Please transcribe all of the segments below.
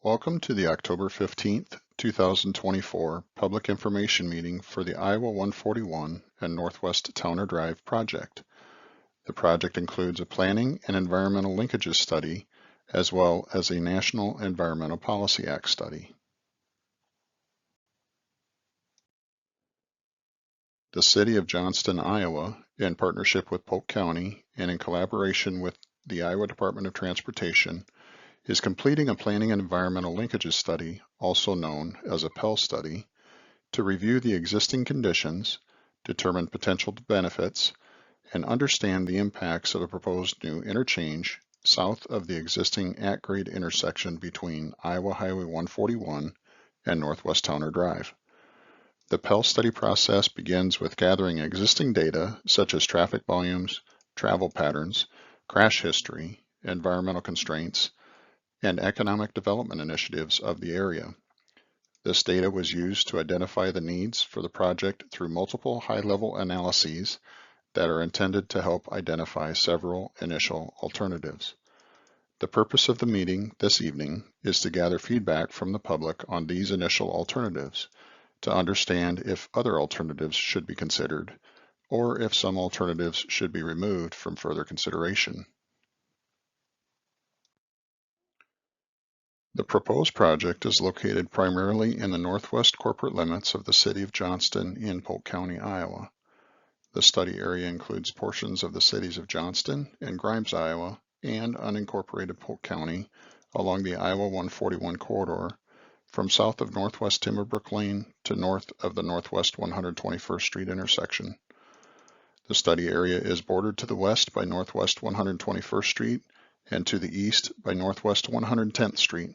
Welcome to the October 15th, 2024 Public Information Meeting for the Iowa 141 and Northwest Towner Drive project. The project includes a planning and environmental linkages study, as well as a National Environmental Policy Act study. The City of Johnston, Iowa, in partnership with Polk County and in collaboration with the Iowa Department of Transportation, is completing a planning and environmental linkages study, also known as a PEL study, to review the existing conditions, determine potential benefits, and understand the impacts of a proposed new interchange south of the existing at-grade intersection between Iowa Highway 141 and Northwest Towner Drive. The PEL study process begins with gathering existing data such as traffic volumes, travel patterns, crash history, environmental constraints, and economic development initiatives of the area. This data was used to identify the needs for the project through multiple high-level analyses that are intended to help identify several initial alternatives. The purpose of the meeting this evening is to gather feedback from the public on these initial alternatives, to understand if other alternatives should be considered, or if some alternatives should be removed from further consideration. The proposed project is located primarily in the northwest corporate limits of the City of Johnston in Polk County, Iowa. The study area includes portions of the cities of Johnston and Grimes, Iowa, and unincorporated Polk County along the Iowa 141 corridor from south of Northwest Timberbrook Lane to north of the Northwest 121st Street intersection. The study area is bordered to the west by Northwest 121st Street and to the east by Northwest 110th Street.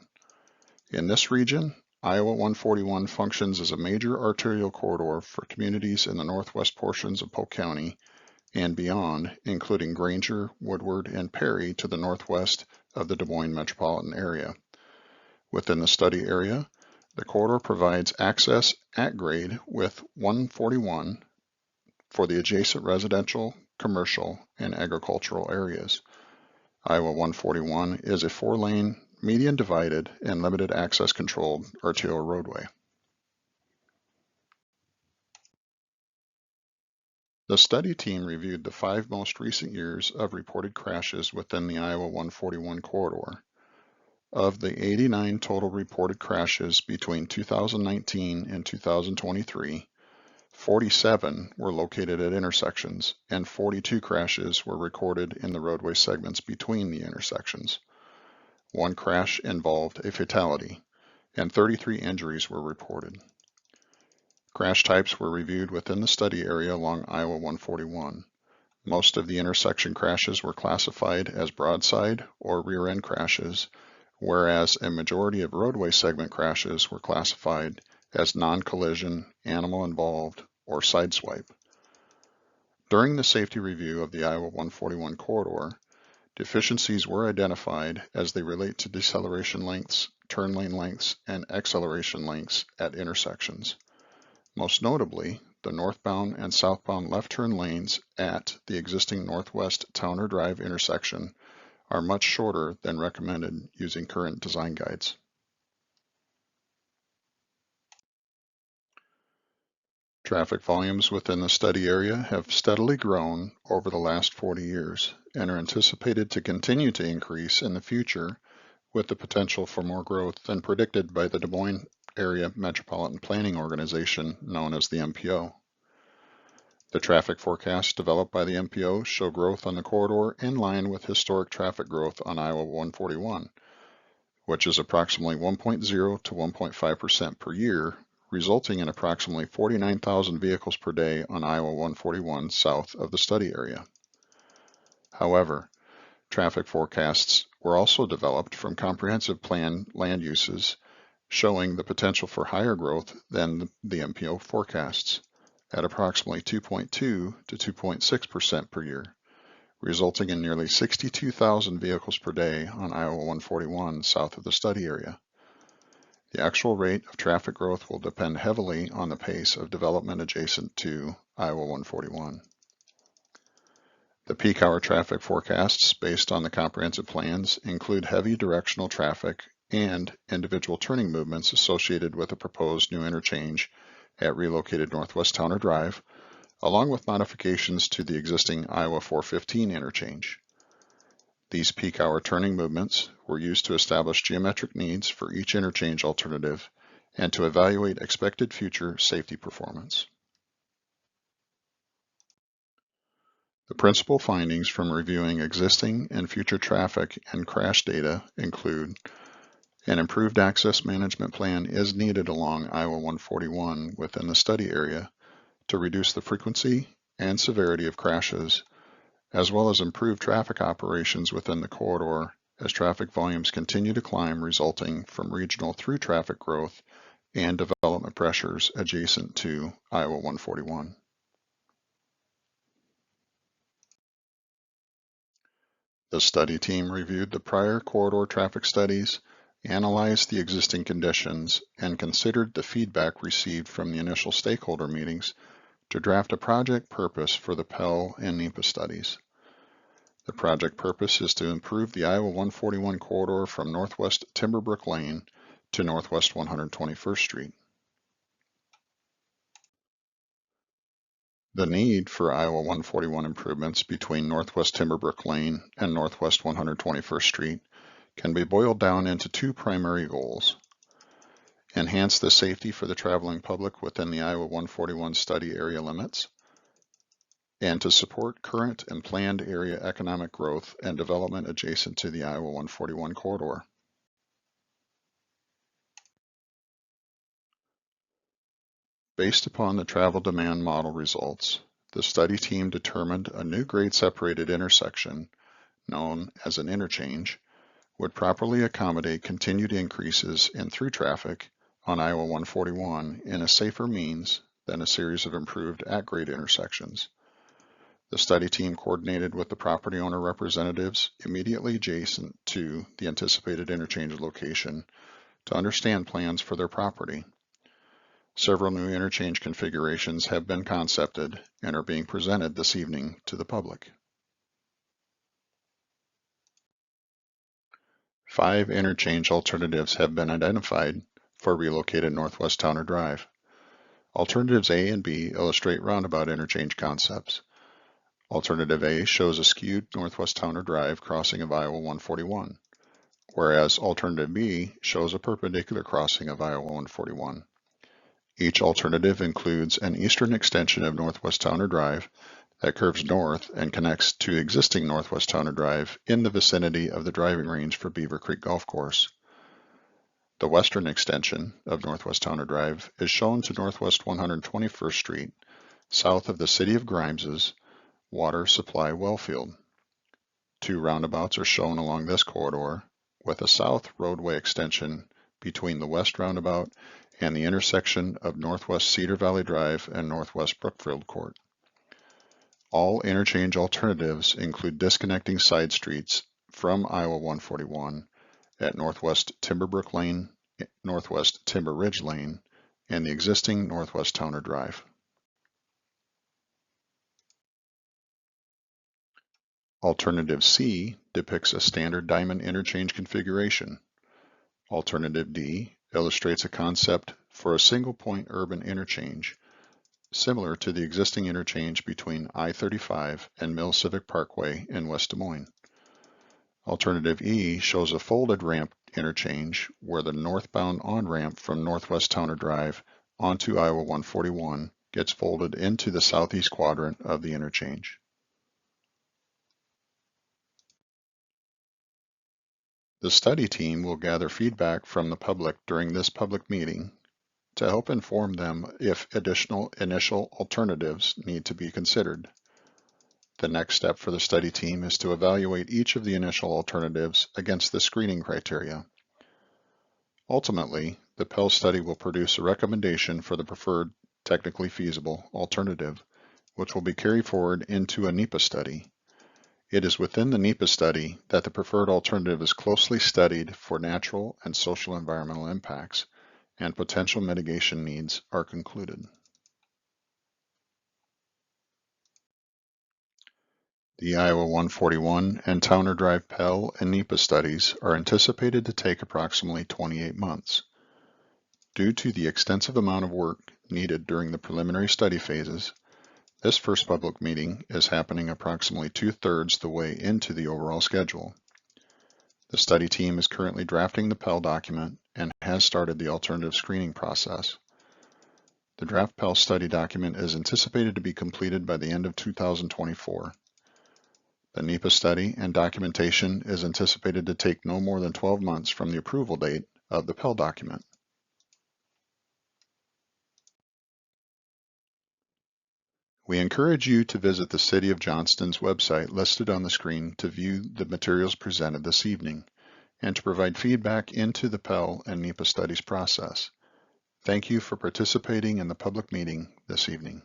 In this region, Iowa 141 functions as a major arterial corridor for communities in the northwest portions of Polk County and beyond, including Granger, Woodward, and Perry to the northwest of the Des Moines metropolitan area. Within the study area, the corridor provides access at grade with 141 for the adjacent residential, commercial, and agricultural areas. Iowa 141 is a 4-lane, median divided, and limited access controlled arterial roadway. The study team reviewed the 5 most recent years of reported crashes within the Iowa 141 corridor. Of the 89 total reported crashes between 2019 and 2023, 47 were located at intersections, and 42 crashes were recorded in the roadway segments between the intersections. 1 crash involved a fatality, and 33 injuries were reported. Crash types were reviewed within the study area along Iowa 141. Most of the intersection crashes were classified as broadside or rear-end crashes, whereas a majority of roadway segment crashes were classified as non-collision, animal-involved, or sideswipe. During the safety review of the Iowa 141 corridor, deficiencies were identified as they relate to deceleration lengths, turn lane lengths, and acceleration lengths at intersections. Most notably, the northbound and southbound left turn lanes at the existing Northwest Towner Drive intersection are much shorter than recommended using current design guides. Traffic volumes within the study area have steadily grown over the last 40 years and are anticipated to continue to increase in the future, with the potential for more growth than predicted by the Des Moines Area Metropolitan Planning Organization, known as the MPO. The traffic forecasts developed by the MPO show growth on the corridor in line with historic traffic growth on Iowa 141, which is approximately 1.0 to 1.5% per year, resulting in approximately 49,000 vehicles per day on Iowa 141 south of the study area. However, traffic forecasts were also developed from comprehensive plan land uses, showing the potential for higher growth than the MPO forecasts, at approximately 2.2 to 2.6% per year, resulting in nearly 62,000 vehicles per day on Iowa 141 south of the study area. The actual rate of traffic growth will depend heavily on the pace of development adjacent to Iowa 141. The peak hour traffic forecasts based on the comprehensive plans include heavy directional traffic and individual turning movements associated with a proposed new interchange at relocated Northwest Towner Drive, along with modifications to the existing Iowa 415 interchange. These peak hour turning movements were used to establish geometric needs for each interchange alternative and to evaluate expected future safety performance. The principal findings from reviewing existing and future traffic and crash data include an improved access management plan is needed along Iowa 141 within the study area to reduce the frequency and severity of crashes, as well as improve traffic operations within the corridor as traffic volumes continue to climb resulting from regional through traffic growth and development pressures adjacent to Iowa 141. The study team reviewed the prior corridor traffic studies, analyzed the existing conditions, and considered the feedback received from the initial stakeholder meetings to draft a project purpose for the Pell and NEPA studies. The project purpose is to improve the Iowa 141 corridor from northwest Timberbrook Lane to northwest 121st Street. The need for Iowa 141 improvements between northwest Timberbrook Lane and northwest 121st Street can be boiled down into two primary goals: enhance the safety for the traveling public within the Iowa 141 study area limits, and to support current and planned area economic growth and development adjacent to the Iowa 141 corridor. Based upon the travel demand model results, the study team determined a new grade-separated intersection, known as an interchange, would properly accommodate continued increases in through traffic on Iowa 141 in a safer means than a series of improved at-grade intersections. The study team coordinated with the property owner representatives immediately adjacent to the anticipated interchange location to understand plans for their property. Several new interchange configurations have been concepted and are being presented this evening to the public. 5 interchange alternatives have been identified for relocated Northwest Towner Drive. Alternatives A and B illustrate roundabout interchange concepts. Alternative A shows a skewed Northwest Towner Drive crossing of Iowa 141, whereas Alternative B shows a perpendicular crossing of Iowa 141. Each alternative includes an eastern extension of Northwest Towner Drive that curves north and connects to existing Northwest Towner Drive in the vicinity of the driving range for Beaver Creek Golf Course. The western extension of Northwest Towner Drive is shown to northwest 121st Street, south of the City of Grimes's water supply well field. 2 roundabouts are shown along this corridor, with a south roadway extension between the west roundabout and the intersection of Northwest Cedar Valley Drive and Northwest Brookfield Court. All interchange alternatives include disconnecting side streets from Iowa 141 at Northwest Timberbrook Lane, Northwest Timber Ridge Lane, and the existing Northwest Towner Drive. Alternative C depicts a standard diamond interchange configuration. Alternative D illustrates a concept for a single-point urban interchange, similar to the existing interchange between I-35 and Mill Civic Parkway in West Des Moines. Alternative E shows a folded ramp interchange where the northbound on-ramp from Northwest Towner Drive onto Iowa 141 gets folded into the southeast quadrant of the interchange. The study team will gather feedback from the public during this public meeting to help inform them if additional initial alternatives need to be considered. The next step for the study team is to evaluate each of the initial alternatives against the screening criteria. Ultimately, the Pell study will produce a recommendation for the preferred technically feasible alternative, which will be carried forward into a NEPA study. It is within the NEPA study that the preferred alternative is closely studied for natural and social environmental impacts, and potential mitigation needs are concluded. The Iowa 141 and Towner Drive Pell and NEPA studies are anticipated to take approximately 28 months. Due to the extensive amount of work needed during the preliminary study phases, this first public meeting is happening approximately 2/3 the way into the overall schedule. The study team is currently drafting the Pell document and has started the alternative screening process. The draft Pell study document is anticipated to be completed by the end of 2024. The NEPA study and documentation is anticipated to take no more than 12 months from the approval date of the Pell document. We encourage you to visit the City of Johnston's website listed on the screen to view the materials presented this evening and to provide feedback into the Pell and NEPA studies process. Thank you for participating in the public meeting this evening.